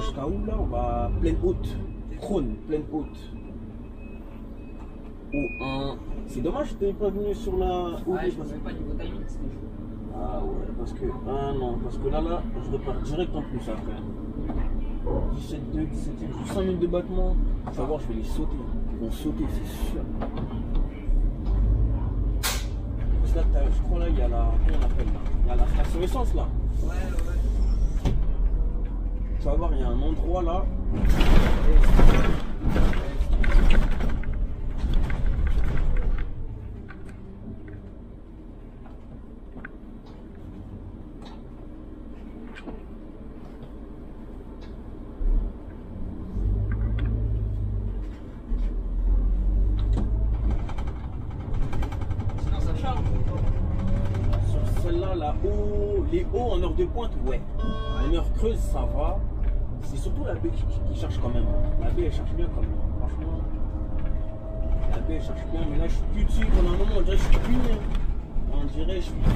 jusqu'à où là? On va pleine haute. Krone, pleine haute. O1. C'est dommage que tu n'es pas venu sur la. Ouais, je ne savais pas niveau timing, c'était chaud. Ah ouais, parce que. Ah non, parce que là, je repars direct en plus après. 17-2, 17e, juste 5 minutes de battement. Tu vas voir, je vais les sauter. Ils vont sauter, c'est sûr. Parce que là, je crois là, il y a la. Comment on appelle là? Il y a la station essence là. Ouais. Tu vas voir, il y a un endroit là. Les hauts en heure de pointe, ouais. En heure creuse, ça va. C'est surtout la baie qui cherche quand même. La baie, elle cherche bien quand même. Franchement. La baie, elle cherche bien. Mais là, je suis plus dessus. Pendant un moment, on dirait que je suis plus. On dirait que je suis plus.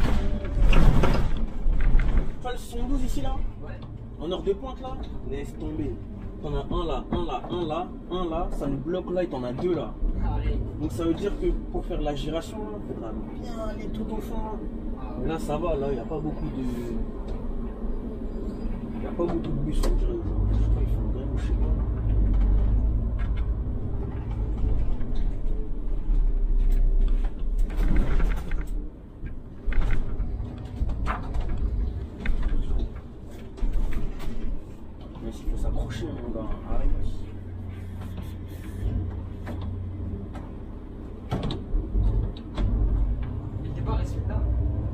Tu vois le 72 ici, là? Ouais. En heure de pointe, là? Laisse tomber. T'en as un là, un là, un là, un là. Ça nous bloque là et t'en as deux là. Donc ça veut dire que pour faire la giration, il faudra bien aller tout au fond. Là ça va, là il n'y a pas beaucoup de. Il n'y a pas beaucoup de bus on dirait aujourd'hui. Je crois qu'il faut vraiment, je sais pas. Mais il faut s'accrocher mon gars, arrête.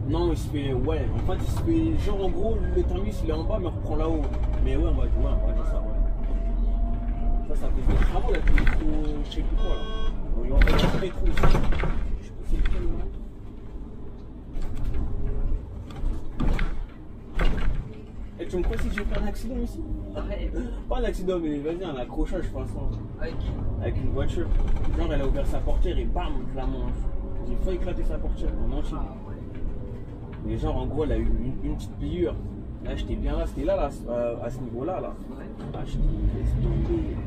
Non, il se fait, ouais, en fait, il se fait, genre en gros, le terminus il est en bas, mais on reprend là-haut. Mais ouais, on va dire ça, ouais. Ça fait des travaux là, le métro, je sais plus quoi là. On lui envoie le métro ici. Je sais pas si c'est lequel là. Et tu me crois si je vais faire un accident ici? Ouais. Pas un accident, mais vas-y, un accrochage, je pense. Avec une voiture. Genre, elle a ouvert sa portière et bam, je la mange. J'ai failli éclater sa portière en entier. Mais genre en gros elle a eu une petite pliure. Là j'étais bien là, c'était là, à ce niveau là. Ah, je laisse tomber.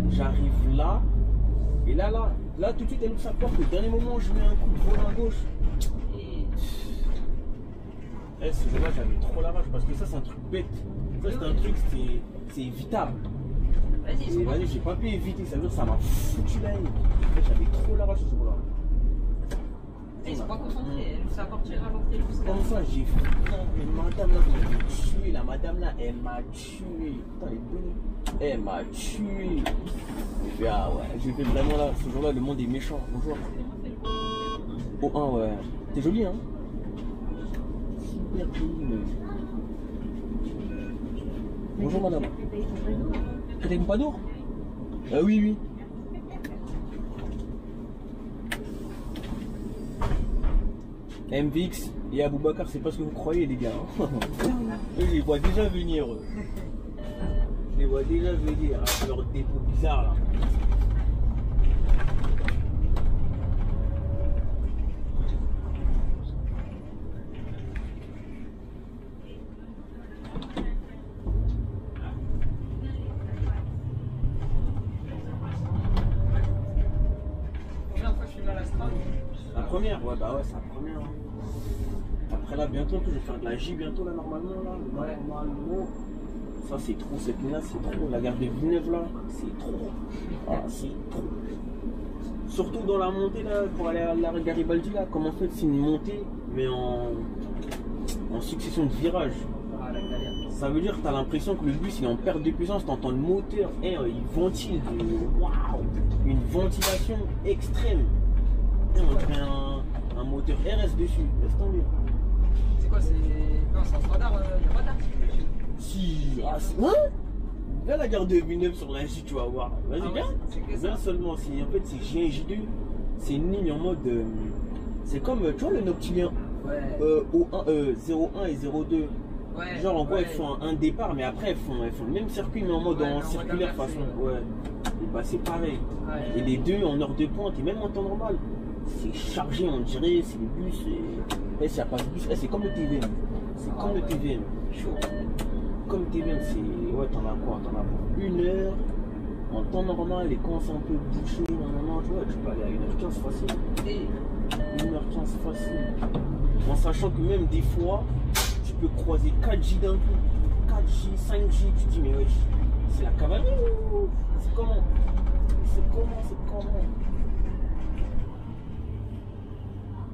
J'arrive là. Et là tout de suite elle ouvre sa porte. Au dernier moment je mets un coup de volant à gauche. Et ce jour là j'avais trop la rage parce que ça c'est un truc bête. Ça c'est un truc, c'est évitable. Vas-y, j'ai pas pu éviter, ça veut dire que ça m'a foutu la haine. J'avais trop la rage ce jour là. Ils sont pas concentrés, ça apporte ralentir jusqu'à. Comme ça, j'ai fait. Non, mais madame là, elle m'a tué. La madame là, elle m'a tué. Putain, elle m'a tué. Ah ouais, j'ai fait vraiment là, ce jour-là, le monde est méchant. Bonjour. Oh, ouais. T'es jolie, hein? Super jolie. Bonjour, madame. T'as une panneau? Oui. MVX et Aboubacar, c'est pas ce que vous croyez, les gars. Je les vois déjà venir. Je les vois déjà venir avec leur dépôt bizarre là. Combien de fois je suis là à la strade? La première, ouais, bah ouais, c'est la première. Après là, bientôt, je vais faire de la J bientôt là, normalement. Là. Ouais. Normalement. Ça, c'est trop, cette ligne là, c'est trop. La gare de Villeneuve là, c'est trop. Ah, c'est trop. Surtout dans la montée là, pour aller à la Garibaldi là, comme en fait, c'est une montée, mais en succession de virages. Ah, la galère. Ça veut dire que tu as l'impression que le bus il est en perte de puissance, tu entends le moteur, et il ventile. Waouh! Une ventilation extrême. Et on dirait un moteur RS dessus, laisse tomber. C'est quoi, c'est. Non, c'est en standard, il n'y a pas d'articulation. Si, hein? Viens à la gare de Villeneuve sur la J, tu vas voir. Vas-y, viens. Viens seulement. En fait, c'est J1 et J2. C'est une ligne en mode. C'est comme, tu vois, le Noctilien. Ouais. Au 01 et 02. Ouais. Genre, en gros, elles font un départ, mais après, elles font le même circuit, mais en mode en circulaire façon. Ouais. Et bah, c'est pareil. Ouais. Et les deux en heure de pointe, et même en temps normal, c'est chargé, on dirait. C'est le bus. Et s'il n'y a pas de bus, c'est comme le TVM. C'est comme le TVM. Chaud. comme t'es bien, c'est. Ouais, t'en as quoi? T'en as pour 1 heure. En temps normal, et quand c'est un peu bouché, normalement, tu vois, tu peux aller à 1h15 facile. Et 1h15 facile. En sachant que même des fois, tu peux croiser 4J d'un coup. 4J, 5J, tu te dis, mais wesh, c'est la cavalerie ou c'est comment? C'est comment?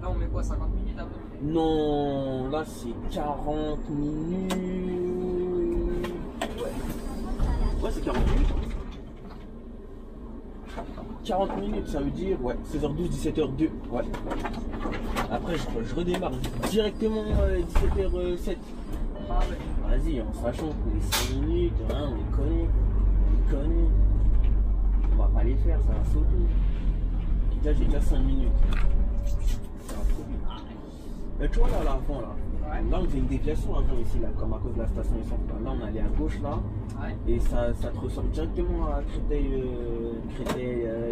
là, on met quoi, 50 minutes à peu près? Non, là c'est 40 minutes. Ouais, c'est 40 minutes. 40 minutes, ça veut dire, ouais, 16h12, 17h02. Ouais. Après, je redémarre directement 17h07. Ah ouais. Vas-y, en sachant que les 5 minutes, hein, on les connaît. On va pas les faire, ça va sauter. Là, j'ai déjà 5 minutes. Ça va trop vite. Mais tu vois là, à l'avant, là. Ouais. Là, on fait une déviation avant ici, là, comme à cause de la station essence. Là, on allait à gauche, là. Ouais. Et ça te ressort directement à Créteil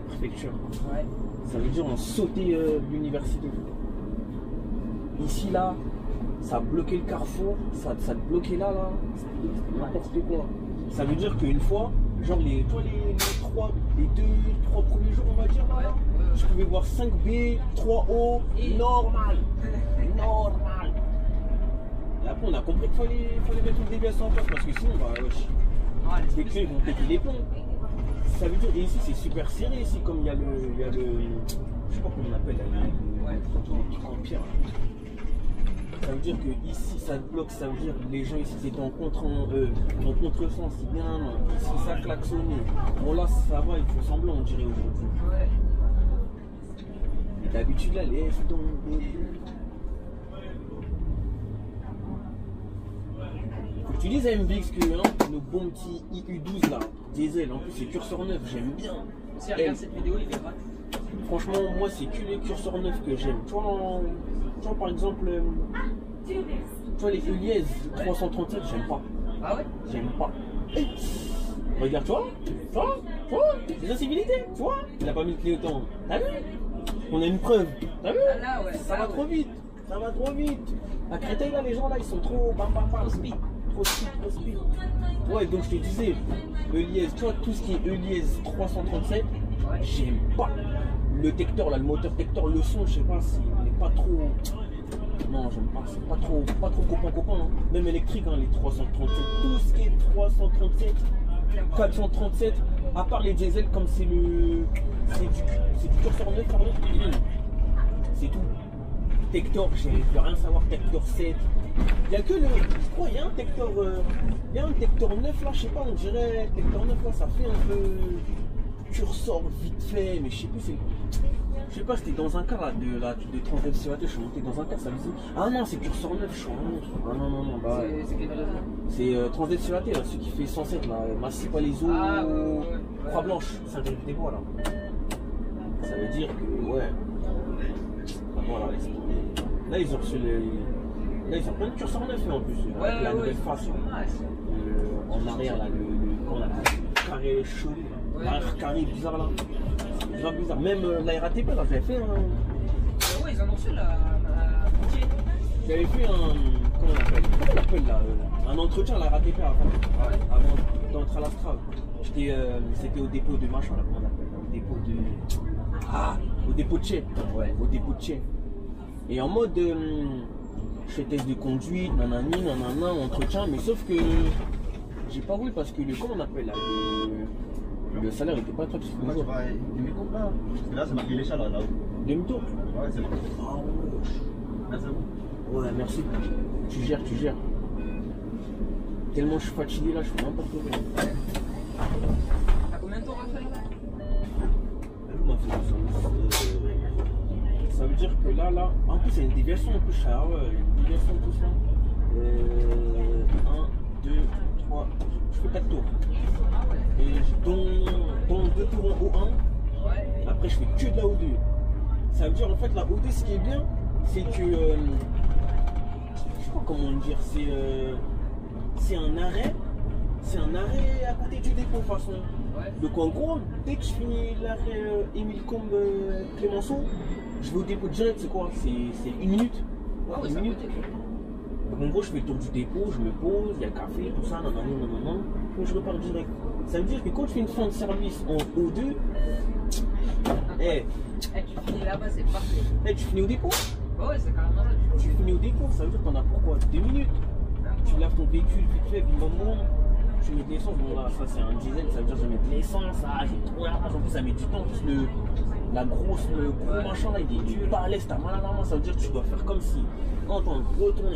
préfecture. Ouais. Ça veut dire on sautait l'université. Ici là, ça a bloqué le carrefour, ça te bloquait là, c'était n'importe quoi. Ça veut dire qu'une fois, genre les 2-3 premiers jours on va dire là, je pouvais voir 5B, 3O, normal. Et après on a compris qu'il fallait mettre une déviation en place parce que sinon bah wesh. Ah, Les clés vont péter les plombs. Ça veut dire, et ici c'est super serré, ici comme il y a le je sais pas comment on appelle là, les trucs en pierre. Ça veut dire que ici ça bloque, ça veut dire que les gens ici étaient en contresens, c'est bien, ici ça klaxonnait. Bon là ça va, ils font semblant on dirait aujourd'hui. Ouais. Et d'habitude là, laisse tomber. Faut que tu dises à MBX que hein, nos bons petits IU12 là, diesel, en plus c'est curseur neuf, j'aime bien. Si regarde cette vidéo, il est gratuit. Franchement, moi c'est que les curseurs neufs que j'aime. Tu vois, par exemple, tu vois les Eliez 337, j'aime pas. Ah ouais? J'aime pas. Hey, regarde, tu vois, les incivilités, tu vois, il a pas mis de clignotant. T'as vu? On a une preuve. T'as vu? Ah là, ouais. Ça va trop vite. Ça va trop vite. À Créteil, là, les gens, là, ils sont trop bam. Speed. Trop speed. Ouais, donc je te disais, Eliez, tu vois, tout ce qui est Eliez 337, Ouais. j'aime pas. Le Tector, là, le moteur Tector, le son, je sais pas, il n'est pas trop. Non, j'aime pas, c'est pas trop copain. Hein. Même électrique, hein, les 337, tout ce qui est 337, 437, à part les diesel, comme c'est du curseur neuf, pardon. C'est tout. Tector, je veux rien savoir, Tector 7. Il y a que le. Je crois il y a un Tector. Il y a un Tector 9 là, je sais pas, on dirait Tector 9 là, ça fait un peu. Curseur vite fait, mais je sais plus c'est. Je sais pas, c'était dans un car là, de transversalité, je suis monté dans un car, ça me disait. Ah non, c'est curseur 9, je suis en honte. Ah non, bah. C'est quelle raison? C'est transversalité là, celui qui fait 107 là, Massif Palaiso, Ah ouais. Croix Blanche, Saint-Grief-des-Bois là. Ça veut dire que, ouais. Voilà, là ils ont reçu les. Là ils ont plein de curseurs neufs en plus, avec la nouvelle face. En arrière là, comment on appelle, le carré chaud, l'arrière carré bizarre là. C'est bizarre. Même la RATP là, j'avais fait un. Ouais, ils en ont reçu la Poutier. J'avais fait un. Comment on appelle là, un entretien à la RATP avant d'entrer à la Strave. C'était au dépôt de machin là, comment on appelle, au dépôt de. Au dépôt de chef. Ouais, au dépôt de chef. Et en mode. Je fais test de conduite, nanani, entretien, mais sauf que. J'ai pas voulu parce que comment on appelle là, le salaire était pas top. Pourquoi tu vas demi-tour là? Parce que là c'est marqué l'échelle là. Demi-tour? Ouais, c'est bon. Ah ouais. Là c'est bon. Ouais, merci. Tu gères. Tellement je suis fatigué là, je fais n'importe quoi. T'as combien de temps, Raphaël? Ça veut dire que là, en plus c'est une déviation en plus, ah ouais, une déviation tout ça. 1, 2, 3, je fais 4 tours. Et dont 2 tours en O1, après je fais que de la O2. Ça veut dire en fait la O2 ce qui est bien, c'est que, je sais pas comment dire, c'est un arrêt à côté du dépôt de toute façon. Donc en gros, dès que je finis l'arrêt Émile Combes Clémenceau, je vais au dépôt direct, c'est quoi? C'est 1 minute. Ouais, 1 minute. Donc en gros, je fais le tour du dépôt, je me pose, il y a le café, tout ça, nanana, nanana, puis je repars direct. Ça veut dire que quand tu fais une fin de service en O2, tu finis là-bas, c'est parfait. tu finis au dépôt. Ouais, c'est carrément ça. Tu finis au dépôt, ça veut dire que t'en as pour quoi 2 minutes. Tu laves ton véhicule vite fait, puis moment, tu mets de l'essence. Bon là, ça c'est un diesel, ça veut dire que je mets de l'essence, j'ai trop la rage, en plus ça met du temps, plus le gros machin là, il est du balèze, t'as mal à la main, ça veut dire que tu dois faire comme si, quand on retourne,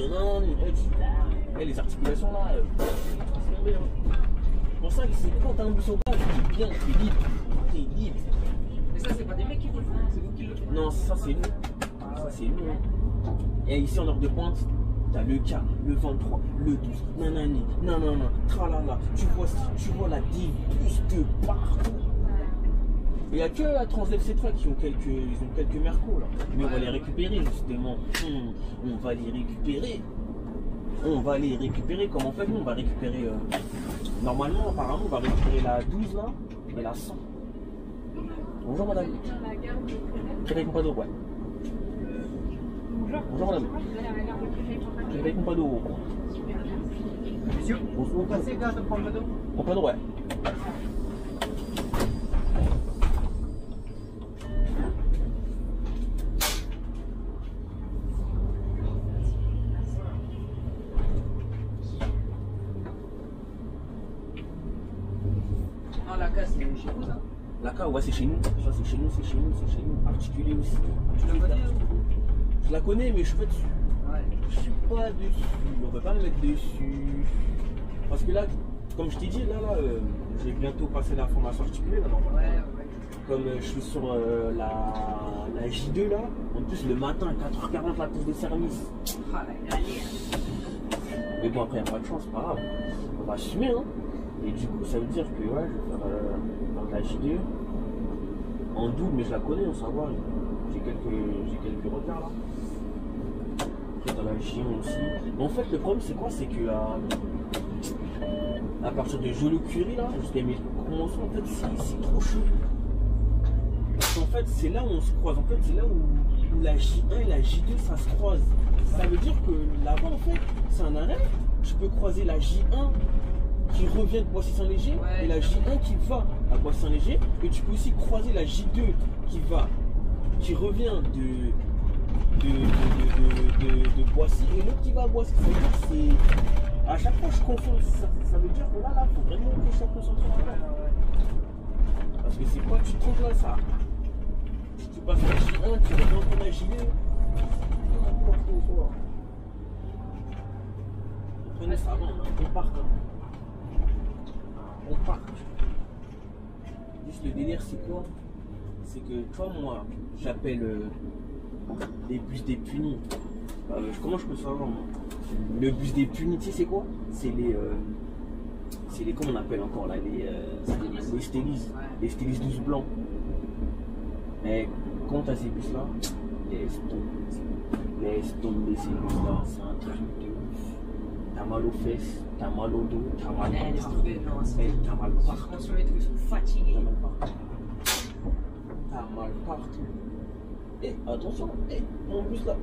les articulations là, c'est tombé. C'est pour ça que c'est quand t'as un bus au gaz, t'es bien, t'es libre. Mais ça, c'est pas des mecs qui vont le faire, c'est vous qui le faites. Non, ça c'est nous. Ça c'est nous. Et ici en heure de pointe, t'as le K, le 23, le 12, nanani, nanana, tralala. Tu vois la div plus de partout. Il n'y a que la Transdev cette fois qui ont quelques mercos là. Mais on va les récupérer justement. On va les récupérer. On va les récupérer. Comment on fait nous? On va récupérer. Normalement, apparemment, on va récupérer la 12 là et la 100. Bonjour madame. Crédit Pompadour, ouais. Bonjour madame. Crédit Pompadour. Monsieur, vous passez gare de Pompadour? Pompadour, ouais. Non, la casse, c'est chez vous ça? La K, ouais, c'est chez nous. Ça, c'est chez nous, c'est chez nous, c'est chez nous. Articulé aussi. Tu la connais? Je la connais, mais je suis pas dessus. Ouais. Je suis pas dessus. On peut pas me mettre dessus. Parce que là, comme je t'ai dit, là, je vais bientôt passer la formation articulée. Là, Ouais. comme je suis sur la J2 là, en plus le matin à 4h40 la pause de service. Ah, la galère. Mais bon, après, il n'y a pas de chance, c'est pas grave. On va assumer, hein. Et du coup, ça veut dire que ouais, je vais faire la J2 en double, mais je la connais, on s'en va. J'ai quelques retards là. Après, dans la J1 aussi. Mais en fait, le problème, c'est quoi? C'est que à partir de Joliot-Curie là, jusqu'à mes conventions, en fait, c'est trop chaud. Parce qu'en fait, c'est là où on se croise. En fait, c'est là où la J1 et la J2 ça se croise. Ça veut dire que là-bas, en fait, c'est un arrêt. Je peux croiser la J1 qui revient de Boissy-Saint-Léger et la J1 qui va à Boissy-Saint-Léger. Et tu peux aussi croiser la J2 qui revient de Boissy et l'autre qui va à Boissy. Ça veut dire que c'est. À chaque fois, je confonds. Ça veut dire que là, il faut vraiment que je sois concentré là-bas. Parce que c'est quoi, tu te trompes là, ça. Tu passes la J1, tu reviens pour la J2. Prenez ça avant, on part. On part. Juste le délire, c'est quoi? C'est que, tu vois, moi, j'appelle les bus des punis. Comment je peux savoir, moi? Le bus des punis, tu sais, c'est quoi? C'est les. Comment on appelle encore là? Les Stélis. Les Stélis 12 blancs. Mais quand t'as ces bus là, laisse tomber ces bus là, c'est un truc de ouf. T'as mal aux fesses, t'as mal au dos, t'as mal partout. T'as mal partout. Attention, les trucs sont fatigués. T'as mal partout. Eh, attention, mon bus là,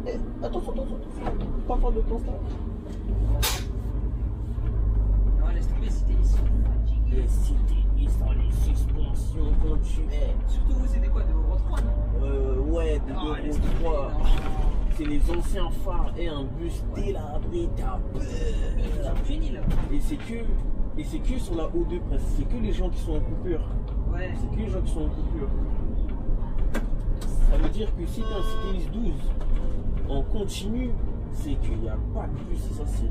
attention. Pas faire de constat. Non, laisse tomber, si t'es ici. Et si t'es mis dans les suspensions quand tu es. Surtout vous, c'était quoi, de Euro 3, non? Ouais, de Euro 3. C'est les anciens phares et un bus délabré, t'as peur. Ils ont fini là. Et c'est que sur la O2 presque, c'est que les gens qui sont en coupure. Ouais. C'est que les gens qui sont en coupure. Ça veut dire que si t'as un Citélis 12 en continu, c'est qu'il n'y a pas de bus, et ça c'est.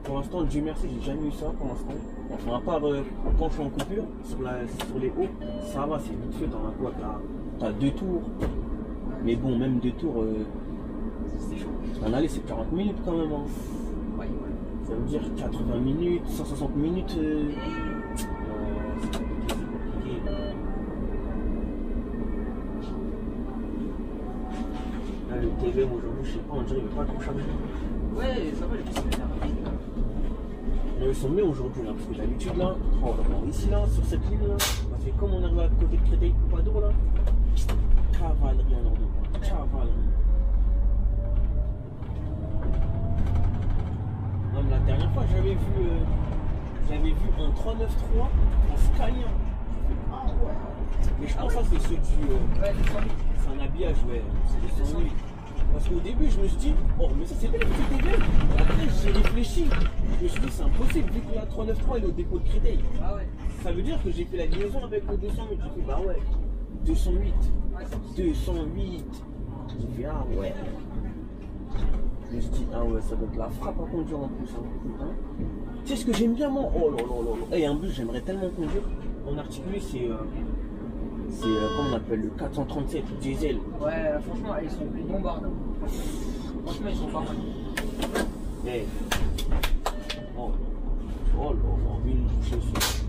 Pour l'instant, Dieu merci, j'ai jamais eu ça pour l'instant. Enfin, à part quand je suis en coupure, sur les hauts, ça va, c'est vite fait, t'en as quoi? T'as 2 tours. Mais bon, même 2 tours, C'est chaud. en aller c'est 40 minutes quand même. Hein. Ouais. Ça veut dire 80 minutes, 160 minutes. C'est compliqué. Là, le TVM aujourd'hui, je sais pas, on dirait qu'il va pas trop charger. Ouais, ça va, j'ai vu que c'était rapide là. Non, ils sont mieux aujourd'hui là, parce que d'habitude là, oh, là, ici là, sur cette ligne là, parce que comme on arrive à côté de Créteil Pompadour là, cavalerie en ordre. Cavalerie. un 393 en Scania. Ah ouais. Mais je pense que ça c'est ceux du. Ouais, les 108. C'est un habillage, ouais. C'est des 108. Parce qu'au début, je me suis dit, oh, mais ça c'est bien les petits TV. Après, j'ai réfléchi. Je me suis dit, c'est impossible, vu que la 393 est au dépôt de Créteil. Ah ouais. Ça veut dire que j'ai fait la liaison avec le 208. J'ai fait, bah ouais, 208. Ouais, c'est 208. J'ai fait, ah ouais. Je me suis dit, ah ouais, ça doit être la frappe à conduire en plus. Hein. Tu sais ce que j'aime bien, moi? Oh là là là là. Et en plus, j'aimerais tellement conduire. En articulé, c'est. Comment on appelle le 437 diesel. Ouais, franchement, ils sont bombards. Franchement, ils sont pas mal. Hey. Oh là là, une chaussure.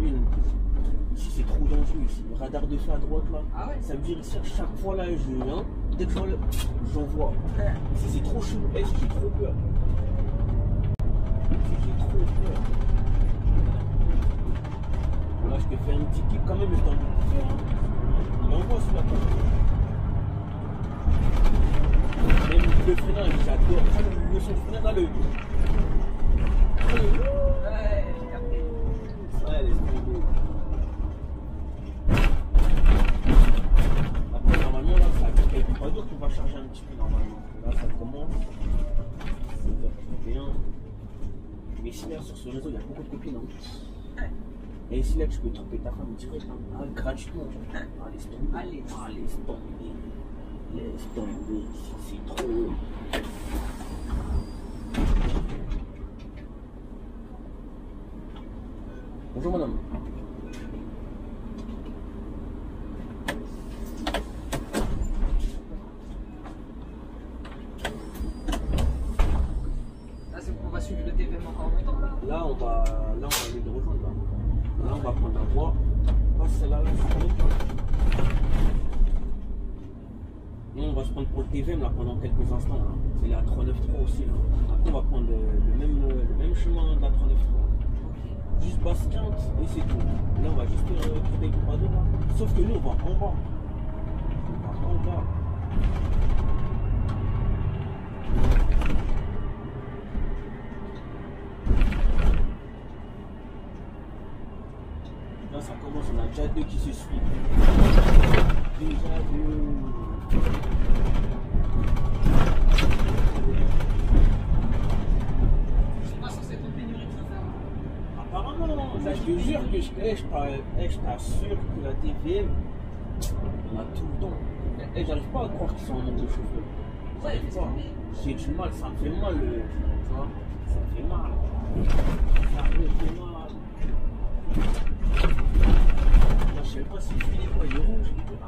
Une. Ici, c'est trop dangereux ici. Le radar de feu à droite là. Ah ouais. Ça veut dire ici, à chaque fois là, dès que j'en vois. Ici, c'est trop chaud. Hey, j'ai trop peur. J'ai trop peur. Là, je peux faire une petite kick quand même, mais je t'en dis faire. Il envoie sur la porte. Même le freinage, j'adore. Le son de freinage, là, le. Ouais, j'ai capté. Ouais, laisse tomber. Après, normalement, là, ça a quelques pas d'eau qu'on va charger un petit peu, normalement. Là, ça commence. 7h31. Mais sinon, sur ce réseau, il y a beaucoup de copines. Hein. Et ici, là, tu peux tromper ta femme direct, hein, gratuitement. Ah, laisse tomber. Allez. Ah, laisse tomber. Laisse tomber. C'est trop. Bonjour, madame. Là, c'est on va suivre le TVM encore longtemps. Là, on va aller le rejoindre. Là, on va prendre la voie. Pas celle-là, là, c'est bon. Nous, on va se prendre pour le TVM là, pendant quelques instants. Là. C'est la 393 aussi. Là. Après, on va prendre le même chemin de la 393. Juste Basse-Quinte et c'est tout. Là, on va juste quitter le Pompadour. Sauf que nous, on va en bas. On va en bas. Là, ça commence, on a déjà deux qui se suivent. Déjà deux. C'est pas censé être une pénurie de chauffeurs. Apparemment, là, je te jure que je t'assure que la TVM, on a tout le temps. Et j'arrive pas à croire qu'ils sont en nombre de chauffeurs. Ouais, J'arrive pas. J'ai du mal, ça me fait mal. Tu vois, ça me fait mal. Ça me fait mal. Là, je sais pas si le filet il est rouge. Ah.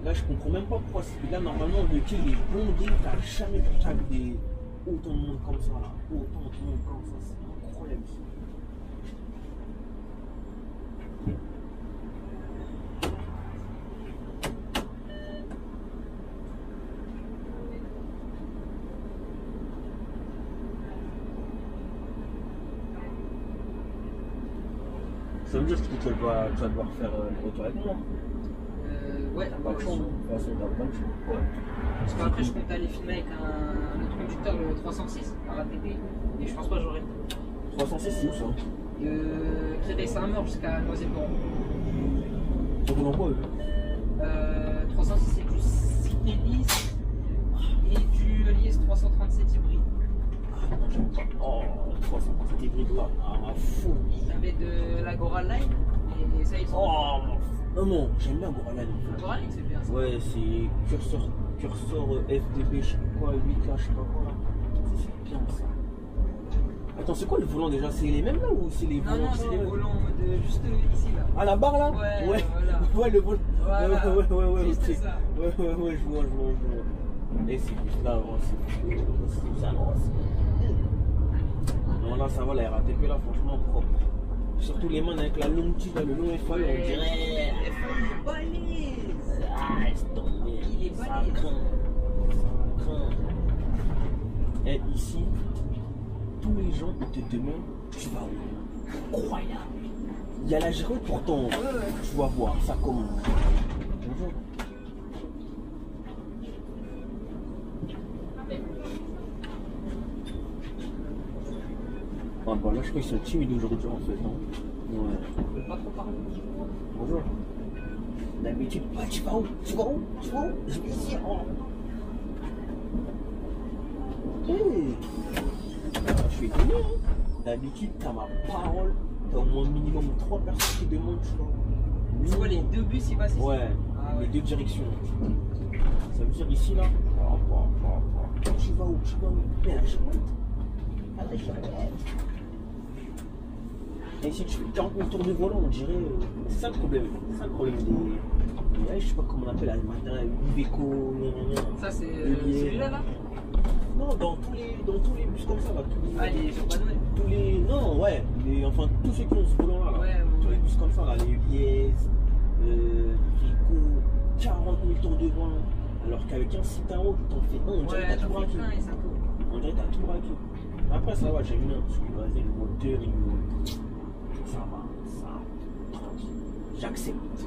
Là, je comprends même pas pourquoi. Là, normalement, le quai est bondé. T'as jamais pu taper autant de monde comme ça. Là. Autant de monde comme ça. C'est incroyable. Ça veut dire que tu vas devoir faire le retour avec moi. Ouais, T'as pas le choix. De toute façon, t'as pas le choix. Ouais. Parce qu'après, je comptais aller filmer avec un autre conducteur, le 306, à RATP, et je pense pas que j'aurai. 306, c'est où ça? Créteil-Saint-Maur jusqu'à Noisy-le-Baron. Ça vous envoie eux? 306, c'est du Citélis et du Lies 337 hybride. Oh, 337 hybride là. Ah, ma fou. J'avais de la Gora Line, et ça, ils sont. Oh, non, non, j'aime bien Goraline. La Gora Line, c'est bien ça. Ouais, c'est curseur FDB, je sais pas quoi, 8 là, je sais pas quoi là. C'est bien ça. Attends, c'est quoi le volant déjà? C'est les mêmes là ou c'est les volants? Non, c'est les volants juste ici là. Ah, la barre là? Ouais, ouais. voilà. Ouais, le volant. Voilà. Ouais, Juste ok. ça. Ouais, je vois. Et c'est plus là, c'est ça, non, non, là, ça va, la RATP là, franchement propre. Surtout les mains avec la longue tige, le long FAE, on dirait. balèze. Ah, laisse tomber. Il est Ça balèze. craint. Ça craint. Et ici, tous les gens ils te demandent tu vas où? Incroyable. Il y a la giraud pourtant. Tu vas voir, ça commence. Bonjour. Ah bah là, je crois qu'ils sont timides aujourd'hui en fait. Hein. Ouais. Je peux pas trop parler. Bonjour. D'habitude, ah, tu vas où? Tu vas où? Tu vas où? Je vais ici. Oh. Hey. Je suis étonné. Hein. D'habitude, t'as ma parole. T'as au moins minimum 3 personnes qui demandent, tu vois. C'est quoi, les deux bus ils passent ici? Ouais, Ah ouais. les deux directions. Ça veut dire ici là. Tu vas où? Tu vas où? Mais la chouette. Ah la chouette. Et ici tu fais 40 000 tours de volant, on dirait. C'est ça le problème. C'est ça le problème des. Je sais pas comment on appelle la Iveco. Ça c'est celui-là là? Non, dans tous les bus comme ça là. Ah, les sur Noël. Tous les. Non, ouais. Enfin, tous ceux qui ont ce volant là. Ouais, tous les bus comme ça là. Les Viez, Iveco, 40 000 tours de volant. Alors qu'avec un Citaro, tu t'en fais un, on dirait que t'as tout braqué. On dirait que t'as tout braqué. Après, ça va, j'aime bien. Parce que vas-y, le moteur, ça va, tranquille. J'accepte.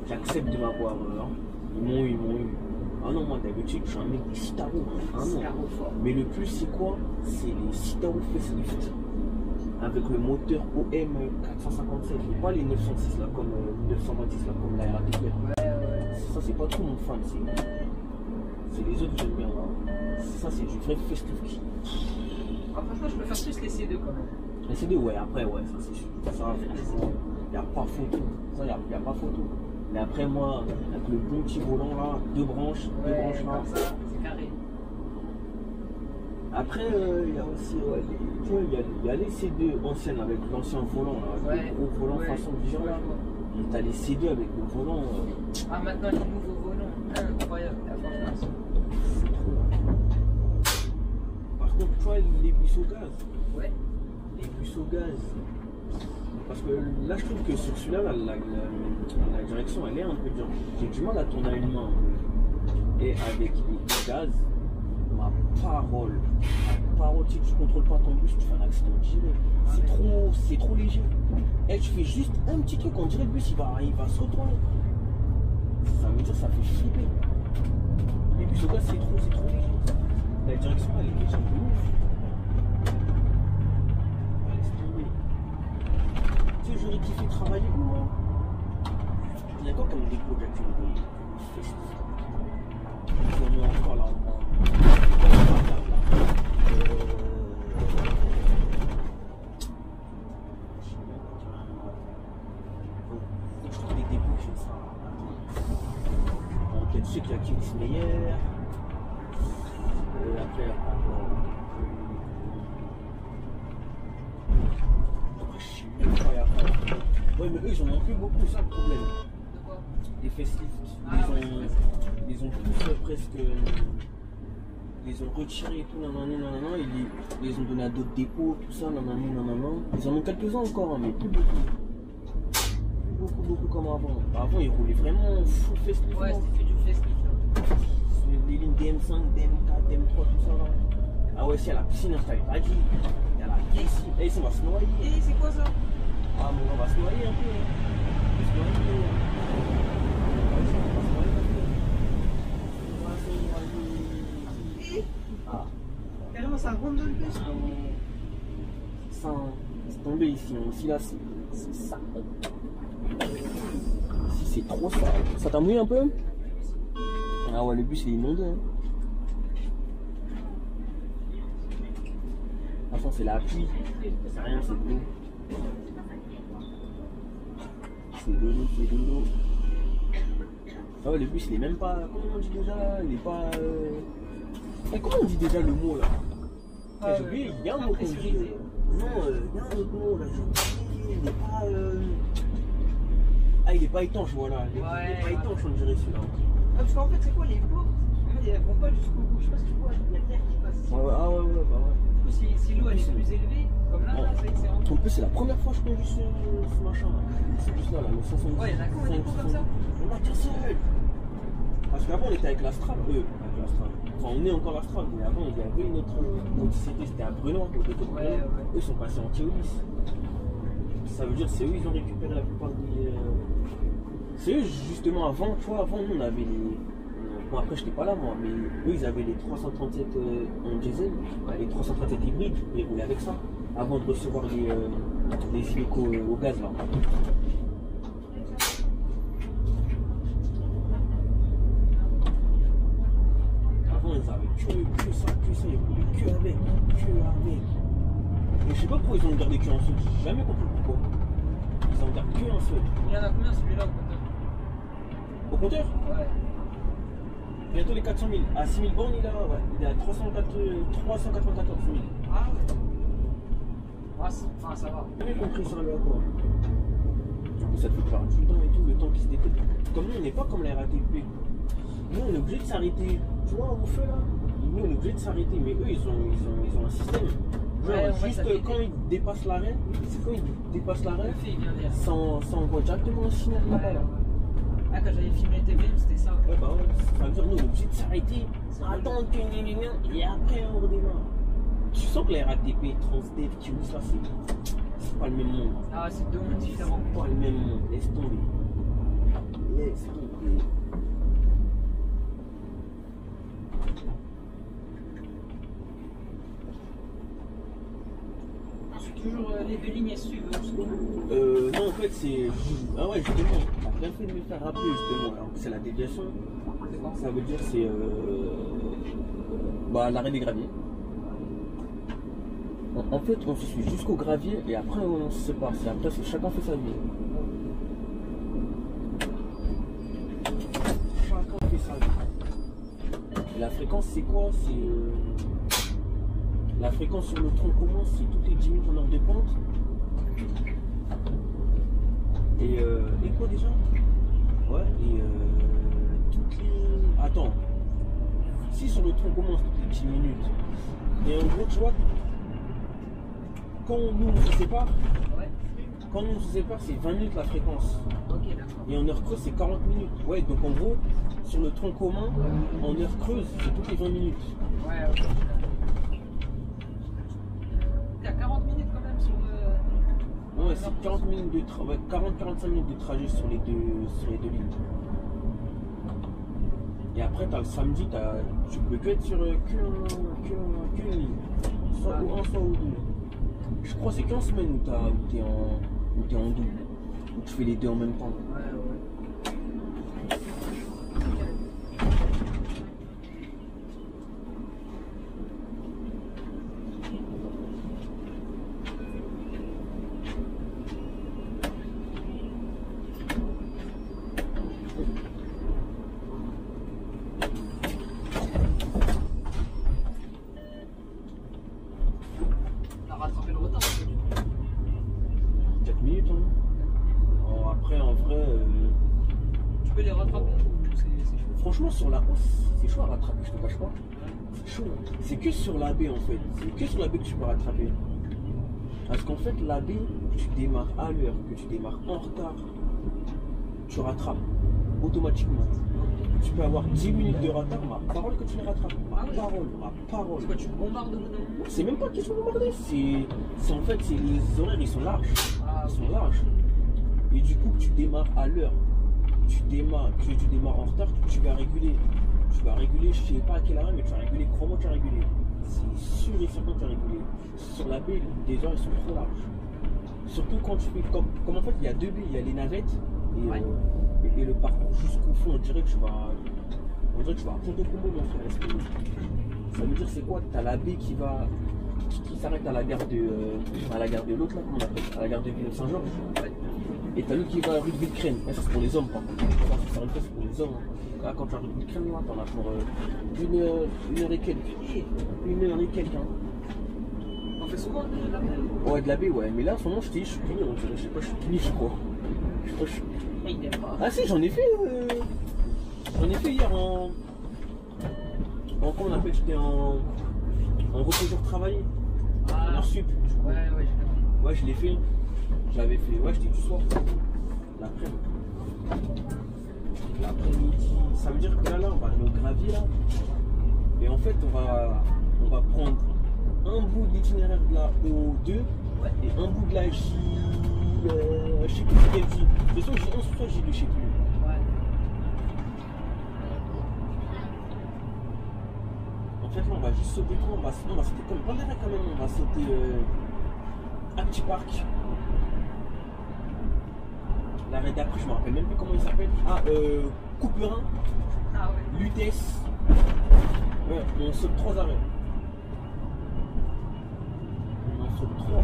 J'accepte de m'avoir. Ils m'ont eu. Ah non, moi d'habitude, je suis un mec des Citaro. Ah non. Mais le plus, c'est quoi? C'est les Citaro facelift. Avec le moteur OM 457. Et pas les 906 là, comme 926 là, comme la RATP. Ça, c'est pas trop mon fan. C'est les autres que j'aime bien. Ça, c'est du vrai festif. Ah, franchement, je préfère plus les C2 quand même. Les C2, ouais, après, ouais, ça c'est sûr. Ça, il n'y a pas photo. Ça, il n'y a pas photo. Mais après, moi, avec le bon petit volant là, deux branches là. C'est carré. Après, il y a aussi, ouais, tu vois, il y a les C2 anciennes avec l'ancien volant là, avec le gros volant façon Vision là. Et t'as les C2 avec le volant. Ah, maintenant, les nouveaux volants, incroyable, la franchement. C'est trop. Par contre, tu vois, les bus au gaz. Ouais. Les bus au gaz. Parce que là, je trouve que sur celui-là, la direction, elle est un peu dure. J'ai du mal à tourner à une main. Et avec les gaz, ma parole, si tu contrôles pas ton bus, tu fais un accident direct. C'est trop léger. Et tu fais juste un petit truc, on dirait le bus, il va se retourner. Ça veut dire ça fait flipper. Les bus au gaz, c'est trop léger. La direction, elle est déjà un peu ouf. Tu sais, j'aurais kiffé travailler où, moi? Il y a quoi comme dépôt d'activité? On est encore là. Je trouve des dépôts qui font ça. Il y a tous ceux qui activent Meyer. Après, ouais, mais eux, ils en ont plus beaucoup, ça le problème. De quoi? Les facelifts, ils ont tous presque. Ils ont retiré et tout, nanana, ils les ont donné à d'autres dépôts, tout ça, nanana. Ils en ont quelques-uns encore, hein, mais plus beaucoup. Plus beaucoup comme avant. Avant, ils roulaient vraiment full facelift. Ouais, c'était du facelift. Les lignes DM5, DM4, DM3, tout ça là. Ah ouais, si, à la piscine, je t'avais pas dit. Il y a la piscine. Et ici, on va se noyer. Et c'est quoi ça? Ah, mais on va se noyer un peu. On va se noyer. Ah. Carrément, ça rentre dans le bus. Ça, c'est tombé ici. Ici, là, c'est ça. Ici, c'est trop ça. Ça t'a mouillé un peu? Ah ouais, le bus, il est inondé. Hein. Franchement, c'est la pluie. C'est rien, c'est de l'eau. C'est de l'eau. Ah ouais, le bus, il est même pas. Comment on dit déjà? Il est pas. Comment on dit déjà le mot là? J'ai oublié, il y a un mot qu'on dit. Non, il y a un autre mot là, j'ai oublié. Il est pas. Ah, il est pas étanche, voilà. Il est pas étanche, on dirait celui-là. Ah, parce qu'en fait, c'est quoi les pots? Elles vont pas jusqu'au bout. Je sais pas si tu vois, il y a l'air qui passe. Ah ouais, bah ouais. Du coup, si l'eau elle est plus élevée, comme là, ça y est, c'est rentré. En plus, c'est la première fois que je conduis ce machin là. C'est juste là, le 510. Ouais, il y en a combien de pots comme ça? On a qu'un seul. Parce qu'avant, on était avec l'Astral. Enfin, on est encore l'Astral, mais avant, il y avait une autre société, c'était à Brenois. Ouais. Eux sont passés en Théolis. Ça veut dire c'est eux, ils ont récupéré la plupart des. C'est eux, justement, avant, tu vois, avant, nous, on avait les. Bon, après, je n'étais pas là, moi, mais eux, ils avaient les 337 en diesel, les 337 hybrides, ils roulaient avec ça. avant de recevoir les hélicos au gaz là. Avant ils avaient que ça, ils voulaient que avec. Mais je sais pas pourquoi ils ont gardé que un seul, j'ai jamais compris pourquoi. Ils en gardent que un seul. Il y en a combien celui-là au compteur? Au compteur? Ouais. Bientôt les 400 000. À 6 000 bornes, il a 394 000. Ah ouais. Ah, enfin, ça va. J'ai jamais compris ça là quoi. Ça te fait perdre du temps et tout, le temps qui se détecte. Comme nous, on n'est pas comme la RATP. Nous, on est obligé de s'arrêter. Tu vois, au feu là, nous, on est obligé de s'arrêter. Mais eux, ils ont un système. Genre, juste quand ils dépassent l'arrêt, c'est quand ils dépassent l'arrêt, ça envoie directement un signal là-bas. Là. Ah, quand j'avais filmé TVM, c'était ça. Ouais, bah ouais. Ça veut dire, nous, on est obligé de s'arrêter, attendre que et après, on redémarre. Tu sens que la RATP, Transdev, Kimus, là, c'est pas le même monde. Ah, c'est deux mondes différents. C'est pas le même monde, laisse tomber. Laisse tomber. Toujours les deux lignes suivent. Non, en fait, c'est. Ah ouais, justement, t'as bien fait de me faire rappeler, justement. Alors, c'est la déviation. Ça veut dire, c'est. L'arrêt des graviers. En fait, on se suit jusqu'au gravier et après, on se sépare. Après, chacun fait sa vie. Chacun fait sa vie. Et la fréquence, c'est quoi? La fréquence sur le tronc commun, c'est toutes les 10 minutes en heure de pente. Et quoi déjà? Ouais, et toutes les... Attends. Si sur le tronc commun, c'est toutes les 10 minutes. Et en gros, tu vois, quand nous on se sépare, c'est 20 minutes la fréquence. Ok, d'accord. Et en heure creuse, c'est 40 minutes. Ouais, donc en gros, sur le tronc commun, en heure creuse, c'est toutes les 20 minutes. Ouais, ok. T'as 40 minutes quand même sur le. Ouais, c'est 40 minutes de 40-45 minutes de trajet sur les deux lignes. Et après, t'as le samedi, tu peux que être sur qu'une ligne. Soit ou un, soit ou deux. Je crois que c'est qu'en semaine où t'es en double. Où tu fais les deux en même temps. Ouais. Rattraper le retard. 4 minutes, hein. Oh, après, en vrai. Tu peux les rattraper ou c'est chaud? Franchement, sur la hausse, c'est chaud à rattraper, je te cache pas. C'est chaud. C'est que sur la baie en fait. C'est que sur la baie que tu peux rattraper. Parce qu'en fait, la baie, que tu démarres à l'heure, que tu démarres en retard, tu rattrapes automatiquement. Tu peux avoir 10 minutes de retard, ma parole que tu les rattrapes. Ma parole. C'est quoi, tu bombardes au bout d'un moment? C'est même pas question de bombarder, c'est en fait, les horaires ils sont larges. Ah, Ils sont larges. Et du coup, que tu démarres à l'heure, tu démarres en retard, tu vas réguler. Tu vas réguler, je sais pas à quelle heure, mais tu vas réguler, crois-moi, tu vas réguler. C'est sûr et certain que tu vas réguler. Sur la baie, les heures ils sont trop larges. Surtout quand tu fais, comme en fait, il y a deux baies, il y a les navettes et le parcours jusqu'au fond, on dirait que tu vas à fond de combo, mon frère. Ça veut dire c'est quoi? T'as la baie qui s'arrête à la gare de l'autre là, comment on appelle, à la gare de Villeneuve-Saint-Georges. Et t'as l'autre qui va à rue de Villecrène. Ça c'est pour les hommes par contre. Ça c'est pour les hommes. Là, quand tu as rue de Villecrène, là, t'en as pour une heure et quelques. Une heure et quelques. Hein. On fait souvent de la baie? Ouais, de la baie, ouais. Mais là, en ce moment, je t'ai dit, je suis fini. Je sais pas, je suis fini, je crois. Ah si, j'en ai fait hier en comment on appelle, j'étais en repos jour travaillé. En heure sup. Ouais, ouais, je l'ai fait. J'avais fait, ouais, j'étais du soir. L'après-midi. Ça veut dire que là, on va aller au gravier là. Et en fait, on va prendre un bout de l'itinéraire de la O2 et un bout de la J. Je sais plus quelle J. De toute façon, J1 soit J2, je sais plus. Ouais. En fait, là, on va juste sauter quoi? On va sauter comme pas l'air quand même. On va sauter. Acti Park. L'arrêt d'après, je me rappelle même plus comment il s'appelle. Ah, Couperin, Ah ouais. l'UTS. Ouais, on saute 3 arrêts. On saute 3.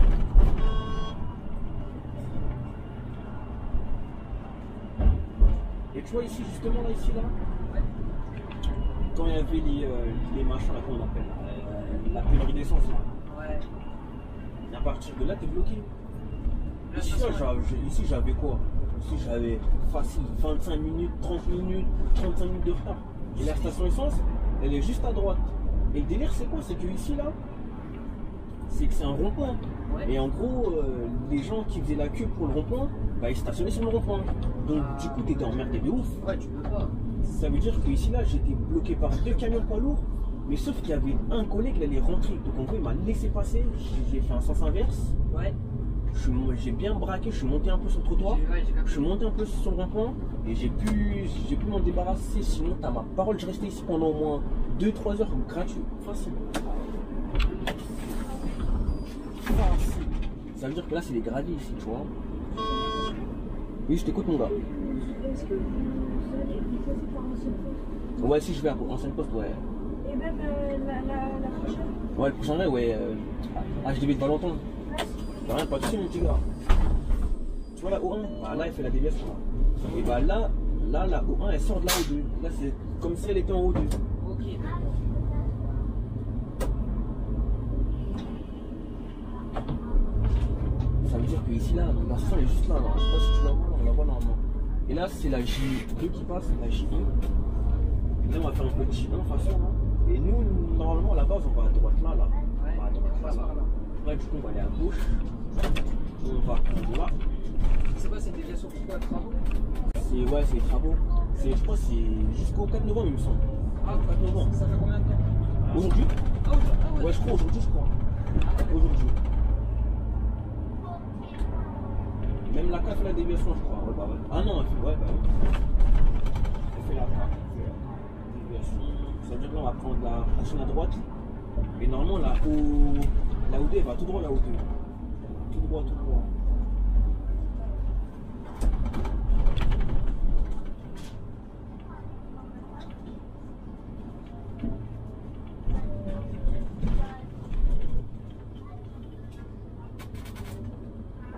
Et tu vois ici, justement, là, ici, là, quand il y avait les machins, là, comment on appelle, la pénurie d'essence, là. Ouais. Et à partir de là, t'es bloqué. Là, Ici, ça, ici, j'avais quoi? Ici, j'avais facile 25 minutes, 30 minutes, 35 minutes de retard. Et la station essence, elle est juste à droite. Et le délire, c'est quoi? C'est que ici, là, c'est que c'est un rond-point. Ouais. Et en gros, les gens qui faisaient la queue pour le rond-point, bah, ils stationnaient sur le rond-point. Donc, du coup, t'étais emmerdé de ouf. Ouais, tu peux pas. Ça veut dire que ici, là, j'étais bloqué par 2 camions poids lourds. Mais sauf qu'il y avait un collègue, il allait rentrer. Donc, en gros, il m'a laissé passer. J'ai fait un sens inverse. Ouais. J'ai bien braqué, je suis monté un peu sur le trottoir. Ouais, j'ai Je suis monté un peu sur le rond-point et j'ai pu m'en débarrasser. Sinon, t'as ma parole, je restais ici pendant au moins 2-3 heures gratuit. Facile. Facile. Ça veut dire que là, c'est les graviers ici, tu vois. Oui, je t'écoute, mon gars. Est-ce que vous allez passer par ancien poste? Ouais, si je vais à ancien poste, ouais. Et même la prochaine? Ouais, le prochain, ouais. HDB de Valentin. T'as rien, pas de soucis, mon petit gars. Tu vois la O1, bah, là, elle fait la déviation. Là. Et bah là, la O1, elle sort de la O2. Là, c'est comme si elle était en O2. Ok. Ça veut dire que ici, là, la station elle est juste là. Je sais pas si tu la vois, on la voit normalement. Et là, c'est la J2 qui passe, la J1. Là, on va faire un peu de J1 de toute façon. Et nous, normalement, à la base, on va à droite là. Ouais. On va à droite là. Ouais, du coup, on va aller à gauche. On va prendre là. C'est quoi cette déviation pour quoi, travaux? C'est les travaux. Je crois que c'est jusqu'au 4 novembre, il me semble. Ah, 4 novembre. Ça fait combien de temps? Aujourd'hui? Ah, ouais. Ouais, je crois aujourd'hui, Aujourd'hui. Même la CAF fait la déviation, je crois. Ouais, bah ouais. Ah non, elle fait, ouais, bah ouais. Elle fait la CAF. Déviation. Ça veut dire que là, on va prendre la chaîne à droite. Et normalement, la O2, elle va tout droit, la O2. Tout droit, tout droit.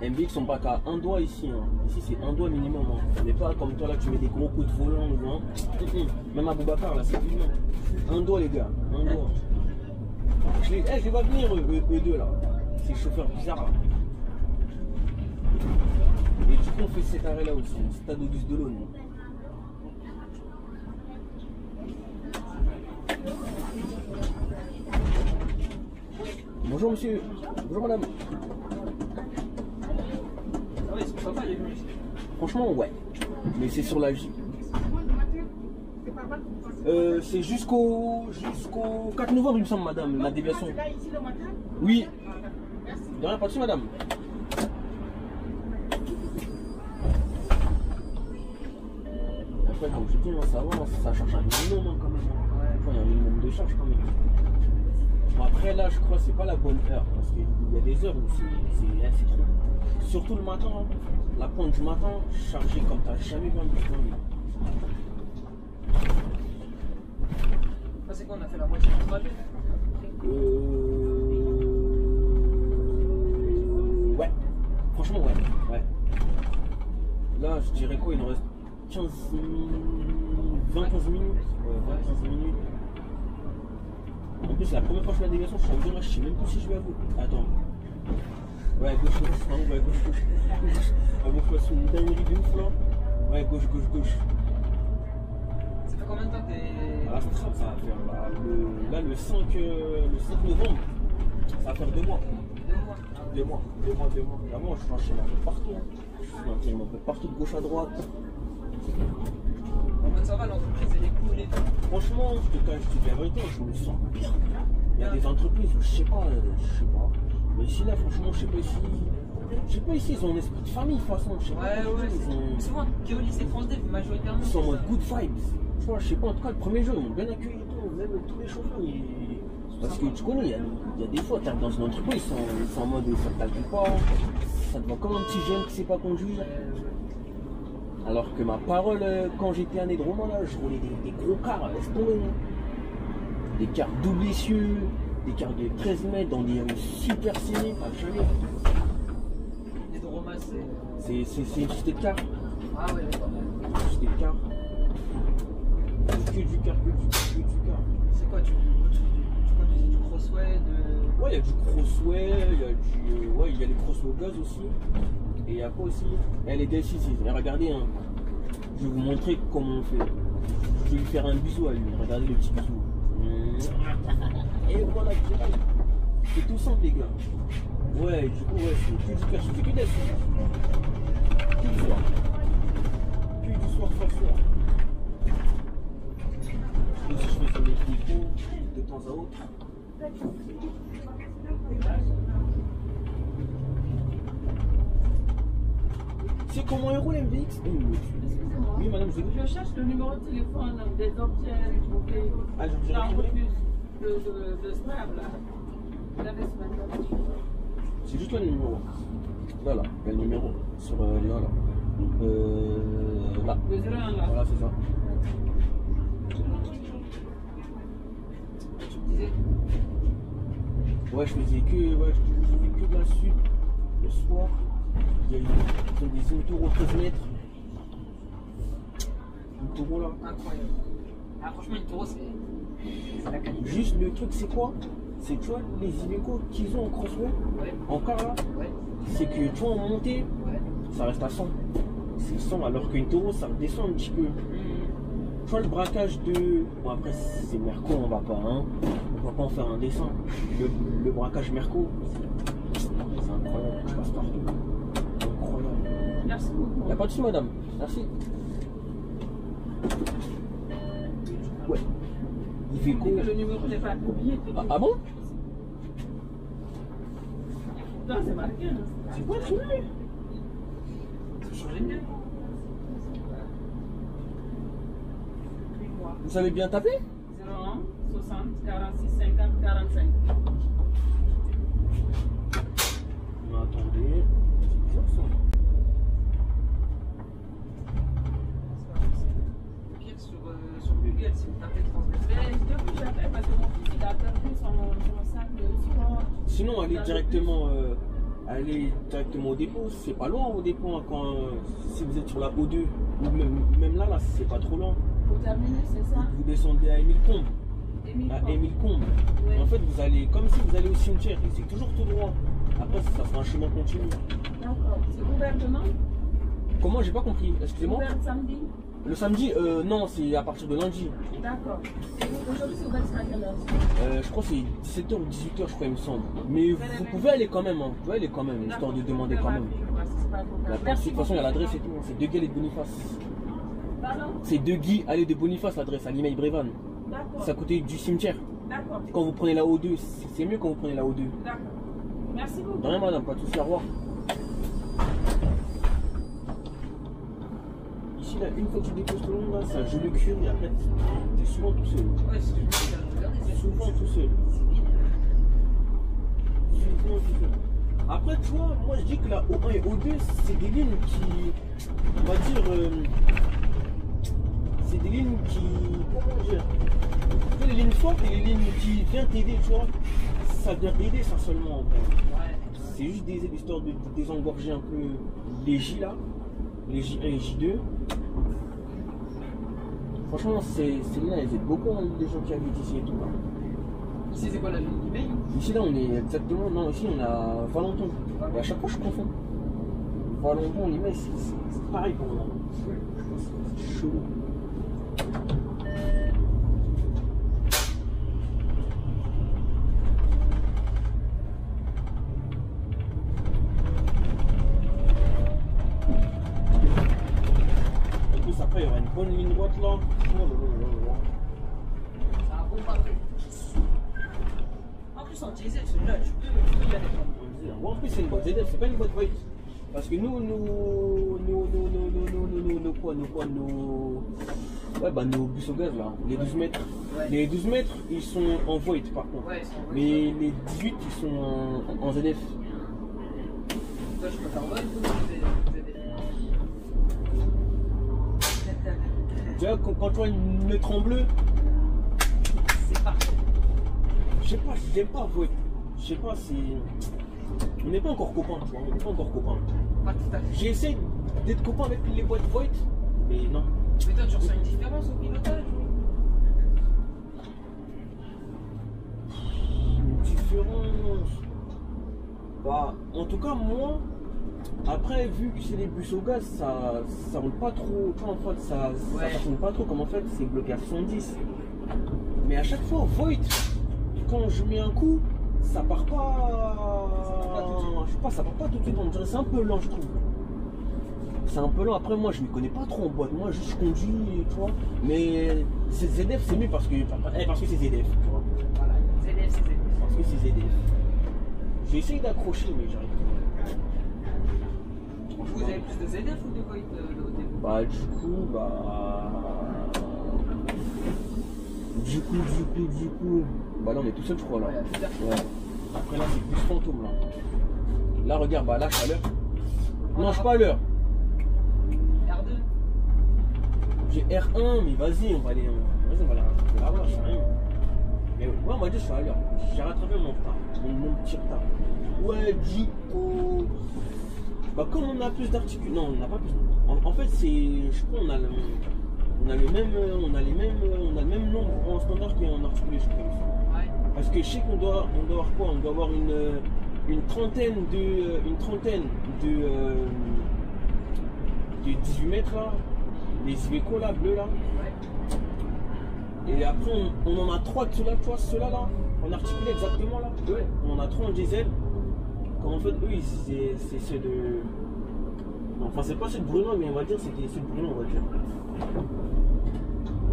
MBX sont pas qu'à un doigt ici. Hein. Ici, c'est un doigt minimum. Hein. On n'est pas comme toi là, tu mets des gros coups de volant. Hein. Même à Boubacar, là, c'est plus un doigt, les gars. Un doigt. Je les vois venir, eux deux là. Ces chauffeurs bizarres là. Et du coup, on fait cet arrêt là aussi. Stade Auguste Delaune. Bonjour monsieur. Bonjour madame. Ah ouais, ils sont sympas les gens ici. Franchement, ouais. Mais c'est sur la J. C'est jusqu'au 4 novembre, il me semble, madame, la déviation. Oui. De rien, pas de soucis, madame. Après, comme je dis, ça avance, ça charge un minimum hein, quand même. Ouais, il y a un minimum de charge quand même. Bon, après, là, je crois que c'est pas la bonne heure. Parce qu'il y a des heures où c'est trop. Surtout le matin, hein. La pointe du matin, chargée comme t'as jamais vu un bus. C'est quoi, on a fait la moitié du trajet? Ouais. Franchement, ouais. Là, je dirais quoi? Il nous reste 15 minutes. 20-15 minutes. Ouais, 20-15 minutes. En plus, la première fois que je fais la déviation, je suis en train de dire, je sais même plus si je vais à vous. Attends. Ouais, gauche. Avant que je fasse une dinguerie de ouf là. Ouais, gauche. Ça fait combien de temps que t'es. Ah, ça va faire là, le 5 novembre, ça va faire 2 mois. 2 mois. Vraiment, je suis un peu partout. Je suis un peu partout de gauche à droite. Ça va, l'entreprise elle est cool et tout. Franchement, je te dis la vérité, je me sens bien. Il y a des entreprises où je sais pas. Mais ici là, franchement, je sais pas ici, ils ont un esprit de famille de toute façon. Je sais pas. Ouais. Souvent, Keolis et Transdev, majoritairement. Ils sont en mode good vibes. Je sais pas, en tout cas, le premier jour, ils m'ont bien accueilli et tout. Même tous les chauffeurs, ils Parce que tu connais, il y a des fois, tu arrives dans une entreprise, ils sont en mode ça te calcule pas, ça te voit comme un petit jeune qui sait pas conduire. Alors que ma parole, quand j'étais à Nédroma, là, je roulais des gros cars, laisse tomber. Des cars double essieux, des cars de 13 mètres dans des rues super serrées, pas jamais. Nédroma, C'est une société de cars. Ah ouais, d'accord. Une société de cars. Que du car, que du car. C'est quoi, tu conduisais du Crossway de... Ouais, il y a du Crossway, il y a les Crossway au gaz aussi. Et il y a quoi aussi? Elle est décisive. Et regardez, hein, je vais vous montrer comment on fait. Je vais lui faire un bisou à lui. Regardez le petit bisou. Et voilà, c'est tout simple, les gars. Ouais, du coup, ouais, c'est que du car, je fais que des soirs. Que du soir. Que du soir. Et si je fais sur les micros de temps à autre. C'est comment il roule MVX? Excusez-moi. Oui, madame, je vous écoute. Je cherche le numéro de téléphone des objets trouvés Ah, j'ai dans le retrouvé. bus de Scrab là. Vous l'avez sur ma table. C'est juste le numéro. Là, il y a le numéro. Sur là. Là. Le 01 là. Voilà, c'est ça. Tu me disais? Ouais, je faisais que de la suite le soir. Ils ont des autoroutes 13 mètres. Une taureau là. Incroyable. Ah, franchement, une taureau, c'est la qualité. Juste le truc, c'est quoi? C'est tu vois les Iveco qu'ils ont en crossway, Ouais. en car là, Ouais. c'est que tu vois en montée, Ouais. ça reste à 100. C'est 100 alors qu'une taureau ça redescend un petit peu. Tu vois le braquage de. Bon après c'est Merco, on va pas en faire un dessin. Le braquage Merco, c'est incroyable, tu passes partout. Incroyable. Merci beaucoup. Y'a pas de soucis madame, merci. Ouais. Iveco. Le numéro n'est pas copié. Ah bon? Non, c'est marqué. Hein. C'est quoi ce truc? Ça change de mieux. Vous savez bien taper? 01 60 46 50 45. Non, attendez. C'est bizarre ça. Au pire, sur Google, si vous tapez transmettre. Mais depuis j'appelle parce que mon fils il a perdu son sac de sport. Sinon, allez directement au dépôt. C'est pas loin au dépôt hein, si vous êtes sur la O2 ou même là, c'est pas trop loin. Pour terminer, c'est ça. Vous descendez à Émile Combe. À Émile Combe. Ouais. Et en fait, vous allez comme si vous allez au cimetière et c'est toujours tout droit. Après, ça sera un chemin continu. D'accord. C'est ouvert demain? Comment? J'ai pas compris. Excusez-moi. Ouvert samedi? Le samedi, non, c'est à partir de lundi. D'accord. Aujourd'hui, c'est ouvert jusqu'à quelle heure? Je crois que c'est 17h ou 18h, je crois, il me semble. Mais vous pouvez aller quand même, hein. Vous pouvez aller quand même, histoire de demander quand même. De toute façon, il y a l'adresse et tout. C'est De Guy allée de Boniface. Pardon? C'est De Guy allée de Boniface, l'adresse à Limeil Brévannes. D'accord. C'est à côté du cimetière. D'accord. Quand vous prenez la O2, c'est mieux quand vous prenez la O2. D'accord. Merci beaucoup. De rien, madame, pas de soucis, au revoir. Ici, là, une fois que tu déposes tout le monde, là, ça joue le cure et après, t'es souvent tout seul. Ouais, si je me regarde, c'est Souvent tout seul. c'est vide. Souvent tout seul. Après, tu vois, moi je dis que la O1 et O2, c'est des lignes qui, on va dire, c'est des lignes qui, comment dire, tu vois, les lignes fortes et les lignes qui viennent t'aider, tu vois, ça vient aider ça seulement en vrai. Ouais. C'est juste des aides histoire de désengorger un peu les J là, les J1 et J2. Franchement, ces lignes-là, elles aident beaucoup hein, les gens qui habitent ici et tout. Là. Ici, c'est quoi la ligne Limeil? Ici là, on est exactement, non, ici on a Valenton. Et à chaque fois, je confonds. Valenton, Limeil, c'est pareil pour moi. C'est chelou. En plus, après, il y aura une bonne ligne droite là. C'est un bon pavé. En plus, en diesel, celui-là, tu peux y aller. En plus, c'est une boîte ZF, c'est pas une boîte Voigt. Parce que nous, Ouais, bah nos bus au gaz là, les 12 mètres. Ouais. Les 12 mètres, ils sont en void par contre. Ouais, ils sont en void. Mais les 18, ils sont en ZF. Toi, je peux faire void ou Déjà, quand tu vois une trembleux, c'est parfait. je sais pas, j'aime pas void. Je sais pas, c'est. On n'est pas encore copains, tu vois, on n'est pas encore copains. Pas tout à fait. J'essaie d'être copain avec les boîtes void, mais non. Mais toi, tu ressens une différence au pilotage ou... Une différence. Bah, en tout cas, moi, après, vu que c'est les bus au gaz, ça roule pas trop. Tu vois, en fait, ça fonctionne pas trop, comme en fait, c'est bloqué à 70. Mais à chaque fois, void, quand je mets un coup, ça part pas. Je sais pas, ça part pas tout de suite. On dirait c'est un peu lent, je trouve. C'est un peu lent. Après, moi, je me connais pas trop en boîte. Moi, juste je conduis, tu vois. Mais c'est ZF, c'est mieux parce que c'est ZF, tu vois. Voilà, ZF, c'est ZF. Parce que c'est ZF. J'ai essayé d'accrocher, mais j'arrive pas. Vous avez plus de ZF ou de void de votre dépôt? Bah, du coup. Bah, là, on est tout seul, je crois, là. Ouais, tout à fait. Ouais. Après, là, c'est plus fantôme, là. Là, regarde, bah, là, je suis à l'heure. Non, je suis pas à l'heure. R2. J'ai R1, mais vas-y, on va aller. Vas-y, on va la voir, je sais rien. Mais ouais, on va dire, je suis à l'heure. J'ai rattrapé mon retard. Mon petit retard. Ouais, du coup. Bah, comme on a plus d'articulations. Non, on n'a pas plus. En fait, c'est. Je crois qu'on a le. On a le même nombre en standard qu'en articulé, je crois. Ouais. Parce que je sais qu'on doit avoir quoi? On doit avoir une trentaine de 18 mètres là, les Iveco là, bleus là. Ouais. Et après on en a 3 de ceux-là, tu vois, ceux-là là, en articulé exactement là. Eux, on en a 3 en diesel. Comme en fait eux, c'est ceux de. Enfin c'est pas ceux de Bruno, mais on va dire c'était ceux de Bruno, on va dire.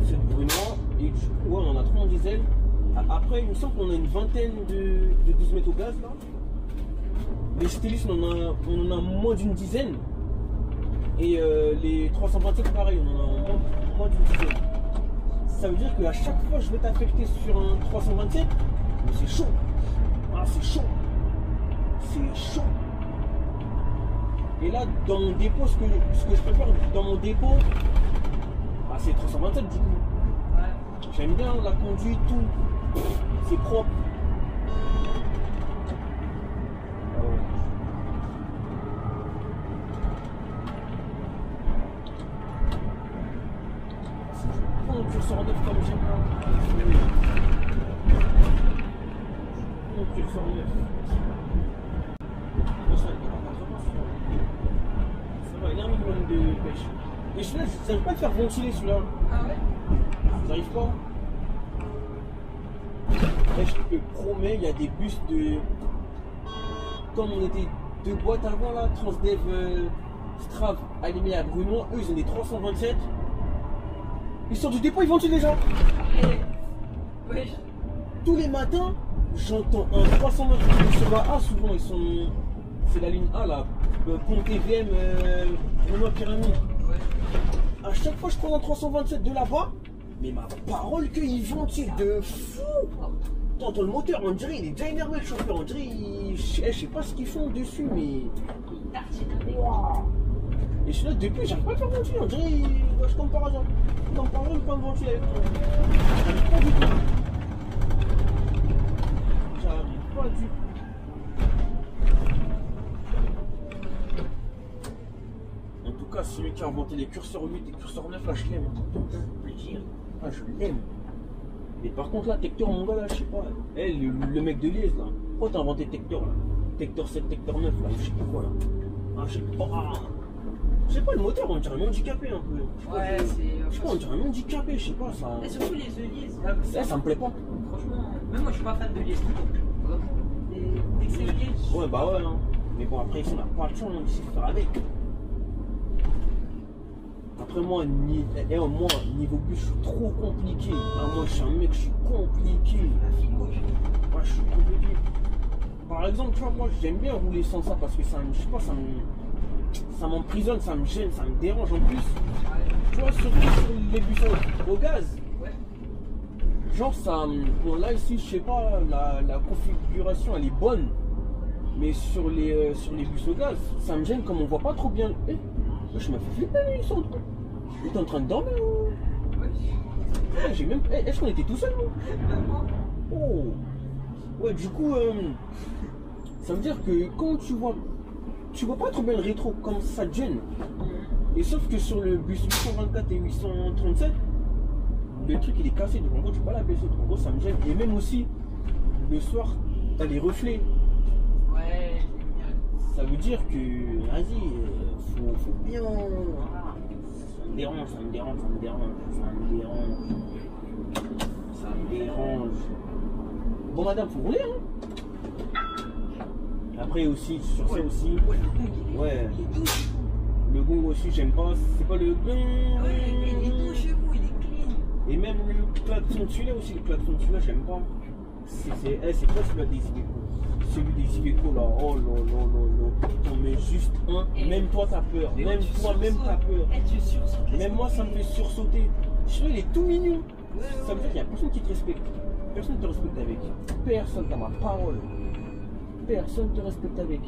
Ceux de Bruno, et du coup ouais, on en a 3 en diesel. Après, il me semble qu'on a une vingtaine de 12 mètres au gaz là. Les Stellis, on en a moins d'une dizaine. Et les 327, pareil, on en a moins d'une dizaine. Ça veut dire qu'à chaque fois, je vais t'affecter sur un 327, mais c'est chaud. Ah, c'est chaud. C'est chaud. Et là, dans mon dépôt, ce que je préfère dans mon dépôt, bah, c'est 327 du coup. Ouais. J'aime bien la conduite, tout. C'est propre. Prends le curseur neuf comme j'aime là. Prends le curseur neuf. Ça va, il a un minimum de pêche. Et celui-là, j'arrive pas à le faire ventiler celui-là. Ah ouais? J'arrive pas. Là, je te promets, il y a des bus de. Comme on était 2 boîtes avant là, Transdev Strav alignés à Bruno, eux ils ont des 327. Ils sortent du dépôt, ils ventilent déjà. Oui. Tous les matins, j'entends un 328 sur la A, souvent ils sont. C'est la ligne A là, pont TVM, Bruno Pyramide. Ouais. À chaque fois je prends un 327 de là-bas, mais ma parole qu'ils ventilent de fou. T'entends le moteur, on dirait il est déjà énervé le chauffeur, on dirait je sais pas ce qu'ils font dessus, mais. Wow. Et celui-là depuis j'arrive pas à le faire ventiler, on dirait je comme par hasard. Comme par hasard, pas me ventiler avec moi. J'arrive pas du tout. J'arrive pas du tout. En tout cas, celui qui a inventé les curseurs 8 et curseurs 9, là je l'aime. Ah, je l'aime. Mais par contre là, Tector mon gars là, je sais pas. Eh, le mec de Liège là, pourquoi t'as inventé Tector là? Tector 7, Tector 9 là, je sais pas quoi là. Ah, je sais pas. Ah. Je sais pas, le moteur on dirait un handicapé un peu. Ouais, c'est. Je sais pas, on dirait un handicapé, je sais pas ça. Et surtout les Elias. Ça me plaît pas. Franchement, même moi je suis pas fan de Elias. Dès que c'est Elias. Ouais, bah ouais, hein. Mais bon, après, ici on n'a pas le choix, on décide de faire avec. Après moi, niveau bus, je suis trop compliqué. Ah, moi, je suis un mec, je suis compliqué. Ouais, je suis compliqué. Par exemple, tu vois, moi, j'aime bien rouler sans ça parce que ça me, je sais pas, ça m'emprisonne, ça me gêne, ça me dérange en plus. Tu vois, surtout sur les bus au gaz. Ouais. Genre ça, bon là ici je sais pas, la configuration elle est bonne, mais sur les bus au gaz, ça me gêne comme on voit pas trop bien. Eh, je me fais flipper lui, ils sont en train. Ils étaient en train de dormir ou... Ouais. Eh, j'ai même... Est-ce qu'on était tout seul ou... Oh. Ouais, du coup, ça veut dire que quand tu vois pas trop bien le rétro, comme ça te gêne. Et sauf que sur le bus 824 et 837, le truc il est cassé, donc en gros tu peux pas la baisser, donc en gros ça me gêne. Et même aussi, le soir, t'as les reflets. Ouais. Ça veut dire que, vas-y, faut bien... Voilà. Ça me dérange, ça me dérange, ça me dérange, ça me dérange. Ça me dérange. Bon madame, faut rouler hein. Après aussi, sur ça aussi, ouais. Le gong aussi, j'aime pas, c'est pas le gong. Ouais, il est doux chez vous, il est clean. Et même le klaxon celui-là aussi, le klaxon celui-là, j'aime pas. C'est quoi celui-là des Iveco? Celui des Iveco là, oh là là là là. T'en mets juste un, Et même toi t'as peur, même toi même t'as peur. Tu sursautes. Même moi ça me fait sursauter. Je sais, il est tout mignon. Ouais, Ça veut dire qu'il n'y a personne qui te respecte. Personne ne te respecte avec. Personne, t'as ma parole. Personne ne te respecte avec.